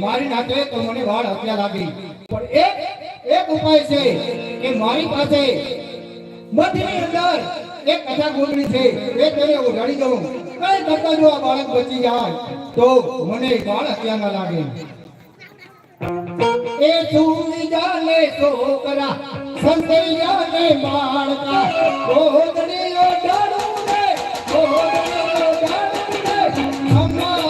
મારી નાખે તો મને વાળ હત્યા લાગી પણ એક ઉપાય છે કે મારી પાસે મધની અંદર એક કથા ગોળણી છે એ તેને ઉડાડી દઉં કઈ કરતા જો આ બાળક બચી જાય તો મને વાળ હત્યા ના લાગે એ સુઈ જાને છોકરા સંતઈ જાને માણકા ગોદડીઓ ડાળું ને ગોદડીઓ ડાળું ને અમ્મા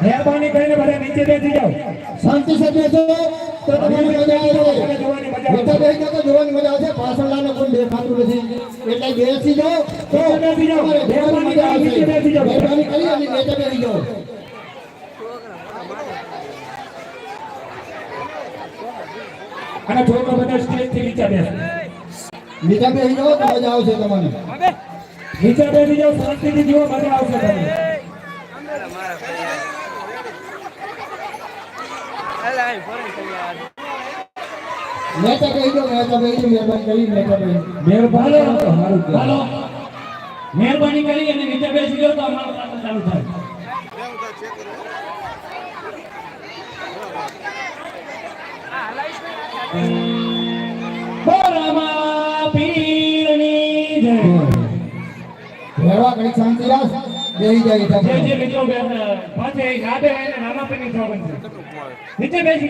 મહેરબાની કરીને બધા નીચે બેસી જાઓ શાંતિ સે બેસો તો તમારી મજા આવે બેઠા બેઠા તો જોવાની મજા આવશે પાછળના કોઈ દેખાતું નથી એટલે બેસી જાઓ તો બેસી જાઓ મહેરબાની મજા આવશે બેસી જાઓ મહેરબાની કરી અને નીચે બેસી જાઓ અને થોડો બધા સ્ટેજ થી નીચે બેસો નીચે બેસી જાઓ તો મજા આવશે તમને નીચે બેસી જાઓ શાંતિથી જીવો મજા આવશે તમને નેતા કહી દો મહેરબાની કરી મહેરબાની કરી અને નીચે બેસી જાઓ તો અમારું કામ ચાલુ થાય બોરામા પીરની જય રહેવા ઘડી શાંતિ રાખ બેહી જાય જે મિત્રો પાસે ગાડે આવીને રામાપીરની ચોગન છે નીચે બેસી